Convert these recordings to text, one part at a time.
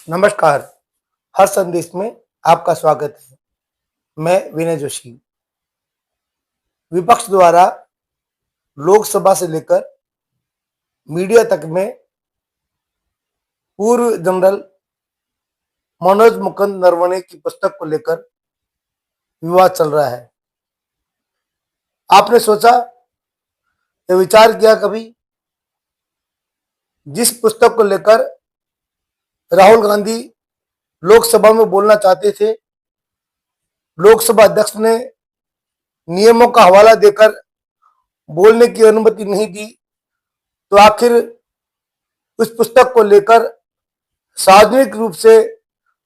नमस्कार। हर संदेश में आपका स्वागत है। मैं विनय जोशी। विपक्ष द्वारा लोकसभा से लेकर मीडिया तक में पूर्व जनरल मनोज मुकुंद नरवणे की पुस्तक को लेकर विवाद चल रहा है। आपने सोचा या विचार किया कभी, जिस पुस्तक को लेकर राहुल गांधी लोकसभा में बोलना चाहते थे, लोकसभा अध्यक्ष ने नियमों का हवाला देकर बोलने की अनुमति नहीं दी, तो आखिर उस पुस्तक को लेकर सार्वजनिक रूप से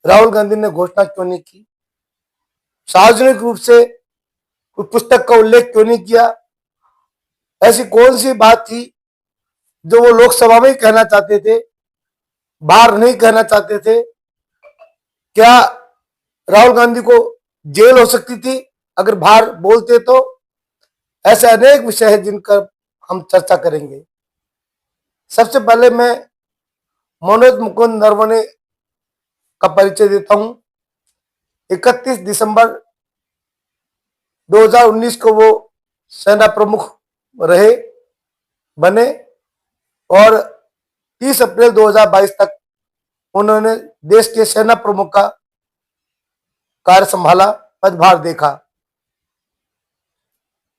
राहुल गांधी ने घोषणा क्यों नहीं की? सार्वजनिक रूप से उस पुस्तक का उल्लेख क्यों नहीं किया? ऐसी कौन सी बात थी जो वो लोकसभा में ही कहना चाहते थे, बाहर नहीं कहना चाहते थे? क्या राहुल गांधी को जेल हो सकती थी अगर बाहर बोलते? तो ऐसे अनेक विषय हैं जिनका हम चर्चा करेंगे। सबसे पहले मैं मनोज मुकुंद नरवणे का परिचय देता हूं। 31 दिसंबर 2019 को वो सेना प्रमुख बने और 30 अप्रैल 2022 तक उन्होंने देश के सेना प्रमुख का कार्य संभाला, पदभार देखा।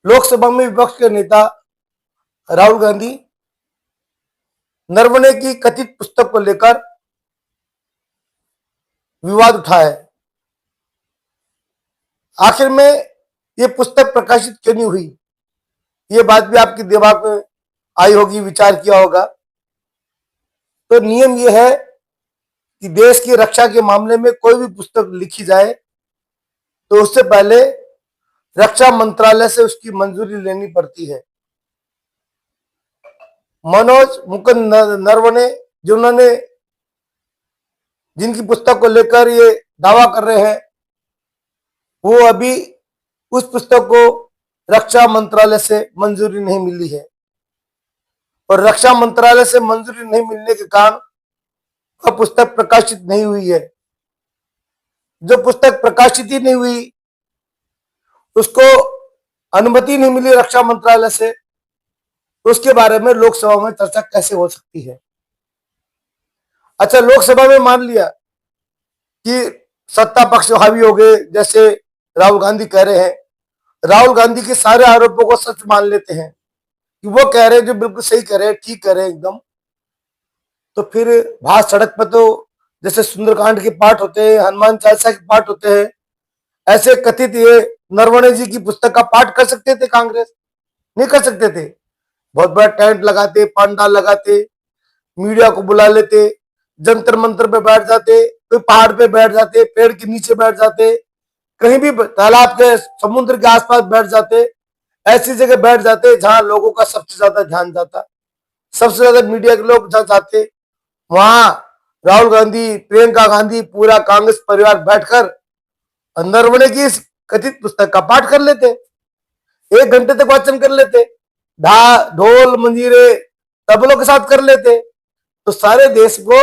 लोकसभा में विपक्ष के नेता राहुल गांधी नरवणे की कथित पुस्तक को लेकर विवाद उठाया है। आखिर में ये पुस्तक प्रकाशित क्यों नहीं हुई? ये बात भी आपके दिमाग में आई होगी, विचार किया होगा। तो नियम ये है कि देश की रक्षा के मामले में कोई भी पुस्तक लिखी जाए तो उससे पहले रक्षा मंत्रालय से उसकी मंजूरी लेनी पड़ती है। मनोज मुकुंद नरवणे जिनकी पुस्तक को लेकर ये दावा कर रहे हैं, वो अभी उस पुस्तक को रक्षा मंत्रालय से मंजूरी नहीं मिली है और रक्षा मंत्रालय से मंजूरी नहीं मिलने के कारण वह पुस्तक प्रकाशित नहीं हुई है। जो पुस्तक प्रकाशित ही नहीं हुई, उसको अनुमति नहीं मिली रक्षा मंत्रालय से, तो उसके बारे में लोकसभा में चर्चा कैसे हो सकती है? अच्छा, लोकसभा में मान लिया कि सत्ता पक्ष हावी हो गए, जैसे राहुल गांधी कह रहे हैं, राहुल गांधी के सारे आरोपों को सच मान लेते हैं कि वो कह रहे हैं जो बिल्कुल सही कह रहे हैं, ठीक कह रहे हैं एकदम, तो फिर बाहर सड़क पर तो जैसे सुंदरकांड के पाठ होते हैं, हनुमान चालीसा के पाठ होते हैं, ऐसे कथित ये नरवणे जी की पुस्तक का पाठ कर सकते थे कांग्रेस? नहीं कर सकते थे। बहुत बड़ा टेंट लगाते, पंडाल लगाते, मीडिया को बुला लेते, जंतर मंतर पे बैठ जाते, कोई पहाड़ पे बैठ जाते, पेड़ के नीचे बैठ जाते, कहीं भी तालाब के समुद्र के आसपास बैठ जाते, ऐसी जगह बैठ जाते जहां लोगों का सबसे ज्यादा ध्यान जाता, सबसे ज्यादा मीडिया के लोग जहां जाते, वहां राहुल गांधी, प्रियंका गांधी, पूरा कांग्रेस परिवार बैठकर नरवणे की इस कथित पुस्तक का पाठ कर लेते, 1 घंटे तक वाचन कर लेते, ढोल मंजीरे तबलों के साथ कर लेते, तो सारे देश को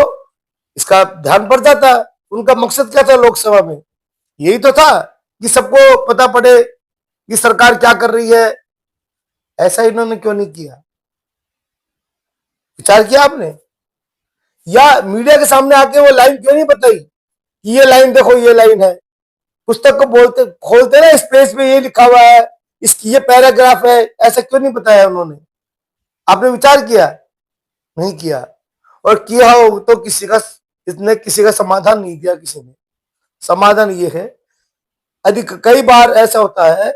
इसका ध्यान पड़ जाता। उनका मकसद क्या था लोकसभा में? यही तो था कि सबको पता पड़े कि सरकार क्या कर रही है। ऐसा इन्होंने क्यों नहीं किया? विचार किया आपने? या मीडिया के सामने आके वो लाइन क्यों नहीं बताई कि ये लाइन देखो, ये लाइन है? पुस्तक को बोलते खोलते ना, इस पेज पे ये लिखा हुआ है, इसकी ये पैराग्राफ है, ऐसा क्यों नहीं बताया उन्होंने? आपने विचार किया? नहीं किया। और किया हो तो किसी का समाधान नहीं दिया किसी ने। समाधान ये है, अधिक कई बार ऐसा होता है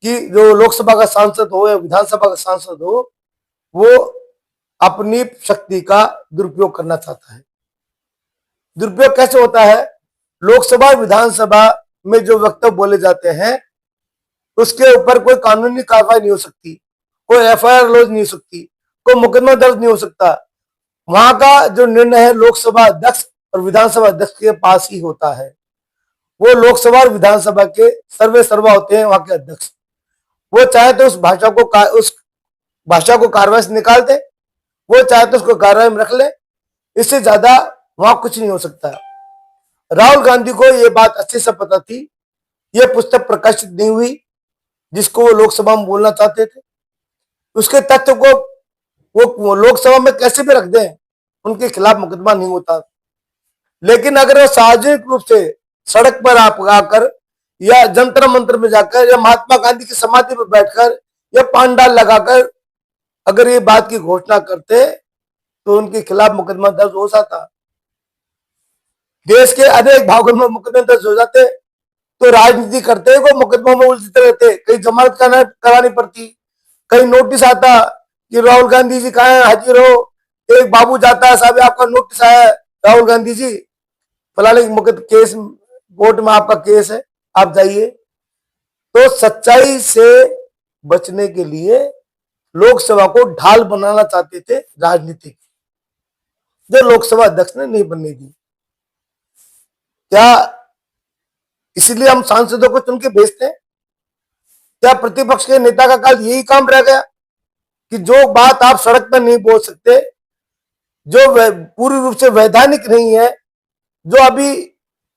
कि जो लोकसभा का सांसद हो या विधानसभा का सांसद हो, वो अपनी शक्ति का दुरुपयोग करना चाहता है। दुरुपयोग कैसे होता है? लोकसभा विधानसभा में जो वक्तव्य बोले जाते हैं उसके ऊपर कोई कानूनी कार्रवाई नहीं हो सकती, कोई एफआईआर लॉन्च नहीं हो सकती, कोई मुकदमा दर्ज नहीं हो सकता। वहां का जो निर्णय है लोकसभा अध्यक्ष और विधानसभा अध्यक्ष के पास ही होता है। वो लोकसभा और विधानसभा के सर्वे सर्वा होते हैं वहां के अध्यक्ष। वो चाहे तो उस भाषा को कार्रवाई से निकाल दे, वो चाहे तो उसको कार्रवाई में रख ले। इससे ज्यादा वहां कुछ नहीं हो सकता। राहुल गांधी को यह बात अच्छे से पता थी। यह पुस्तक प्रकाशित नहीं हुई जिसको वो लोकसभा में बोलना चाहते थे। उसके तथ्य को वो लोकसभा में कैसे भी रख दें, उनके खिलाफ मुकदमा नहीं होता। लेकिन अगर वो सार्वजनिक रूप से सड़क पर आप आकर या जंतर मंत्र में जाकर या महात्मा गांधी की समाधि पर बैठकर या पांडाल लगाकर अगर ये बात की घोषणा करते तो उनके खिलाफ मुकदमा दर्ज हो जाता। देश के अनेक भागों में मुकदमे दर्ज हो जाते, तो राजनीति करते वो मुकदमों में उलझते रहते। कहीं जमानत करानी पड़ती, कहीं नोटिस आता कि राहुल गांधी जी कहाँ है, हाजिर हो। एक बाबू जाता है, साहब आपका नोटिस आया है, राहुल गांधी जी फलाने केस कोर्ट में आपका केस है, आप जाइए। तो सच्चाई से बचने के लिए लोकसभा को ढाल बनाना चाहते थे राजनीतिक, जो लोकसभा अध्यक्ष ने नहीं बनने दी। क्या इसलिए हम सांसदों को चुन के भेजते हैं? क्या प्रतिपक्ष के नेता का काल यही काम रह गया कि जो बात आप सड़क पर नहीं बोल सकते, जो पूरी रूप से वैधानिक नहीं है, जो अभी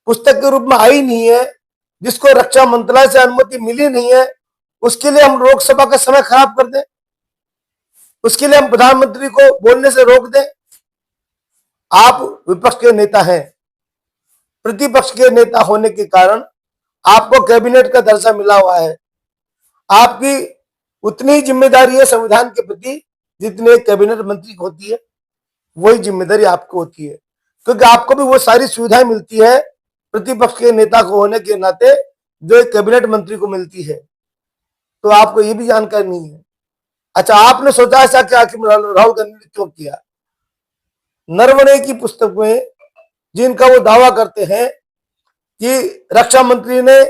पुस्तक के रूप में आई नहीं है, जिसको रक्षा मंत्रालय से अनुमति मिली नहीं है, उसके लिए हम लोकसभा का समय खराब कर दें, उसके लिए हम प्रधानमंत्री को बोलने से रोक दें? आप विपक्ष के नेता हैं, प्रतिपक्ष के नेता होने के कारण आपको कैबिनेट का दर्जा मिला हुआ है। आपकी उतनी ही जिम्मेदारी है संविधान के प्रति जितनी एक कैबिनेट मंत्री को होती है, वही जिम्मेदारी आपको होती है, क्योंकि आपको भी वो सारी सुविधाएं मिलती है प्रतिपक्ष के नेता को होने के नाते जो एक कैबिनेट मंत्री को मिलती है। तो आपको ये भी जानकारी नहीं है। अच्छा, आपने सोचा ऐसा कि आखिर राहुल गांधी ने क्यों किया? नरवणे की पुस्तक में जिनका वो दावा करते हैं कि रक्षा मंत्री ने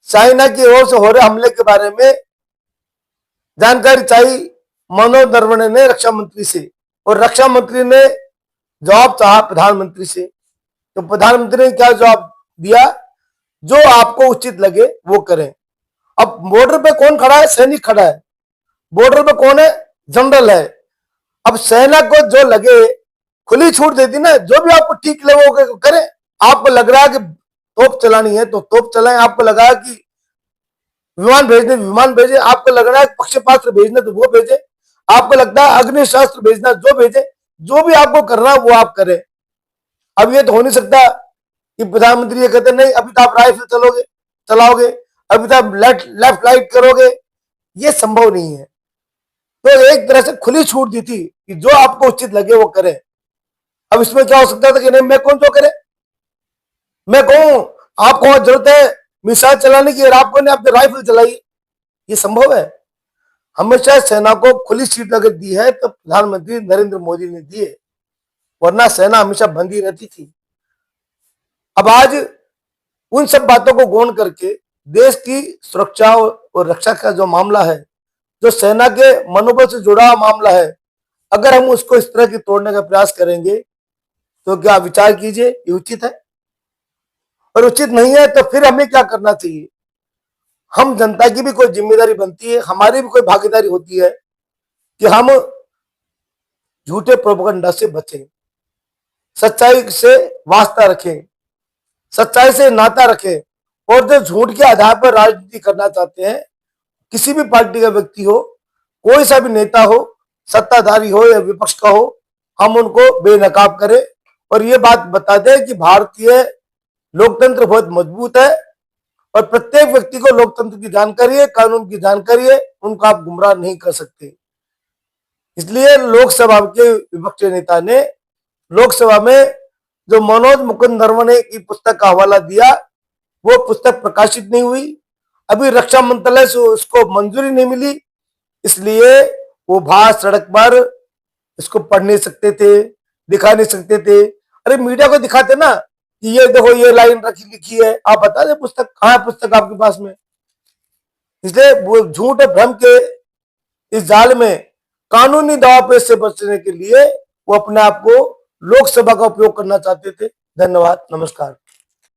चाइना की ओर से हो रहे हमले के बारे में जानकारी चाहिए मनोज नरवणे ने रक्षा मंत्री से, और रक्षा मंत्री ने जवाब चाहा प्रधानमंत्री से। तो प्रधानमंत्री ने क्या जवाब दिया? जो आपको उचित लगे वो करें। अब बॉर्डर पे कौन खड़ा है? सैनिक खड़ा है। बॉर्डर पे कौन है? जनरल है। अब सेना को जो लगे खुली छूट देती ना, जो भी आपको ठीक लगे वो करें। आपको लग रहा है कि तोप चलानी है तो तोप चलाएं, आपको लगा है कि विमान भेजने विमान भेजे, आपको लग रहा है पक्षपात्र भेजने तो वो भेजे, आपको लगता है अग्निशास्त्र भेजना जो भेजे, जो भी आपको करना है वो आप करें। अब ये तो हो नहीं सकता कि प्रधानमंत्री ये कहते नहीं अभी तो आप राइफल चलाओगे, अभी तो आप लेफ्ट राइट करोगे, ये संभव नहीं है। तो एक तरह से खुली छूट दी थी कि जो आपको उचित लगे वो करें। अब इसमें क्या हो सकता था कि नहीं मैं कौन जो करे, मैं कहूं आपको जरूरत है मिसाइल चलाने की और आपको ने अपने राइफल चलाई, ये संभव है? हमेशा सेना को खुली सीट अगर दी है तो प्रधानमंत्री नरेंद्र मोदी ने दी है, वरना सेना हमेशा बंदी रहती थी। अब आज उन सब बातों को गौण करके देश की सुरक्षा और रक्षा का जो मामला है, जो सेना के मनोबल से जुड़ा हुआ मामला है, अगर हम उसको इस तरह की तोड़ने का प्रयास करेंगे तो क्या विचार कीजिए ये उचित है? और उचित नहीं है तो फिर हमें क्या करना चाहिए? हम जनता की भी कोई जिम्मेदारी बनती है, हमारी भी कोई भागीदारी होती है कि हम झूठे प्रोपेगेंडा से बचें, सच्चाई से वास्ता रखें, सच्चाई से नाता रखें। और जो झूठ के आधार पर राजनीति करना चाहते हैं, किसी भी पार्टी का व्यक्ति हो, कोई सा भी नेता हो, सत्ताधारी हो या विपक्ष का हो, हम उनको बेनकाब करें और ये बात बता दें कि भारतीय लोकतंत्र बहुत मजबूत है और प्रत्येक व्यक्ति को लोकतंत्र की जानकारी है, कानून की जानकारी है, उनको आप गुमराह नहीं कर सकते। इसलिए लोकसभा के विपक्ष नेता ने लोकसभा में जो मनोज मुकुंद नरवणे की पुस्तक का हवाला दिया, वो पुस्तक प्रकाशित नहीं हुई, अभी रक्षा मंत्रालय से उसको मंजूरी नहीं मिली, इसलिए वो बाहर सड़क पर इसको पढ़ नहीं सकते थे, दिखा नहीं सकते थे। अरे मीडिया को दिखाते ना कि ये देखो ये लाइन रखी लिखी है, आप बता दें पुस्तक कहाँ है, पुस्तक आपके पास में। इसलिए वो झूठ और भ्रम के इस जाल में कानूनी दावापेच से बचने के लिए वो अपने आप को लोकसभा का उपयोग करना चाहते थे। धन्यवाद, नमस्कार।